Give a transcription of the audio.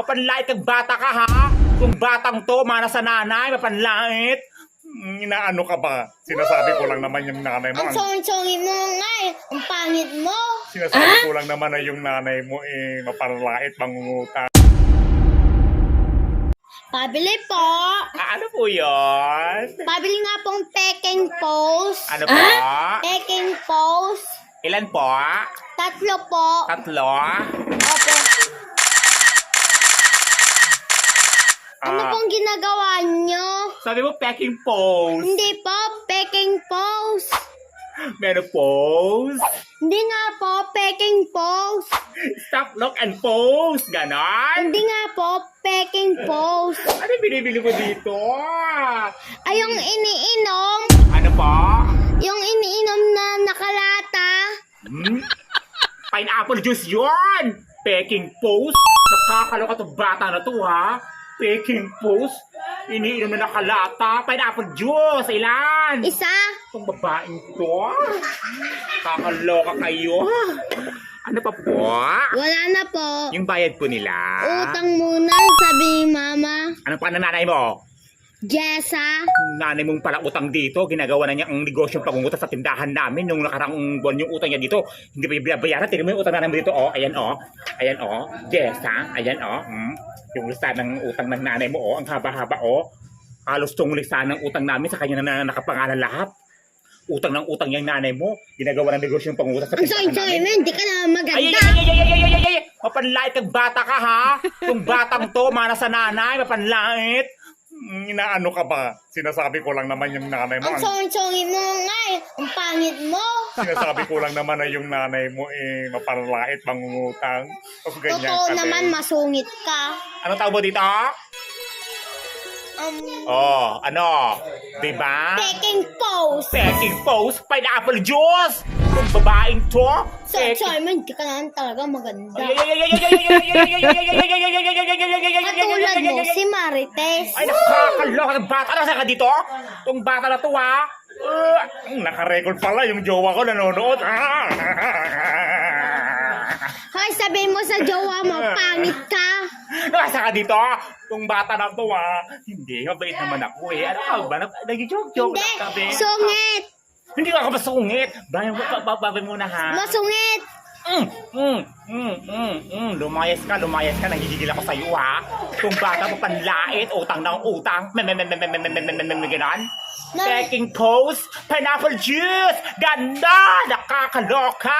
Mapanlait kang bata ka ha? Kung batang to, mana sa nanay, mapanlait. Inaano ka ba? Sinasabi ko lang naman yung nanay mo. Ang songit-songi mo nga eh. Ang pangit mo. Sinasabi ko lang naman na yung nanay mo mapanlait, mangungutang. Pabili po. Ano po yun? Pabili nga pong peking post. Ano po? Peking post. Ilan po? 3 po. 3? Opo. Ano Ah, pong ginagawa nyo? sabi mo packing pose. Hindi po, peking post. Menopause. Hindi nga po, peking post. Stop, look, and pose. Ganon. Hindi nga po, peking post. Ano binibili mo dito? Ay, yung iniinom. Ano po? Yung iniinom na nakalata. Hmm? Pineapple juice yun! Peking pose? Nakakaloka itong bata na to, ha? Peking pose? Iniinom na nakalata. Pineapple juice! Ilan? Isa. Itong babaeng to? Kakaloka kayo. Ano pa po? Wala na po. Yung bayad po nila. Utang muna, sabi ni mama. Ano pa nanay mo? Jessa. Nanay mong pala utang dito, ginagawa na niya ang negosyong pangungutang sa tindahan namin nung nakaraang buwan yung utang niya dito. Hindi pa yung binabayaran. Tingnan mo yung utang nanay mo dito, oh. Ayan, oh. Ayan, oh. Jessa, ayan, oh. Yung lista ng utang ng nanay mo, oh. Ang haba-haba, oh. Halos tong lista ng utang namin sa kanya na nakapangalan lahat. Utang ng utang yung nanay mo. Ginagawa ng negosyong pangungutang sa Ang tindahan soy-soy namin. mo, hindi ka na maganda. Ay! Mapanlait kang bata ka ha? Kung batang to, mana sa nanay, mapanlait. Inaano ka ba? Sinasabi ko lang naman yung nanay mo. Ang soy-soy mo nga eh. Ang pangit mo. Sinasabi ko lang naman na yung nanay mo mapanlait, mangungutang. Tapos ganyan Totoo ka naman, din. masungit ka. Ano tawag mo dito? Oh, ano? Diba? Peking post. Peking pose, pineapple juice! Kung babaeng to, Soy-soy mo, hindi ka na talaga maganda. Katulad mo, si Marites. Ay, nakakaloka ng bata. Ano ka dito? Itong bata na to, ha? Naka-record pala yung jowa ko nanonood. Hoy, sabihin mo sa jowa mo, pangit ka. Nasa ka dito? Itong bata na to, ha? Hindi, mabait naman ako, eh. Ano ka ba? Nag-joke-joke Hindi, lang kami. sungit. Hindi ka masungit. Babay muna, ha? Masungit. Lumayas ka. Nagigigil ako sa'yo, ha? Itong bata mo panlait, utang ng utang. Ganon. Peking pose, pineapple juice. Ganda! Nakakaloka!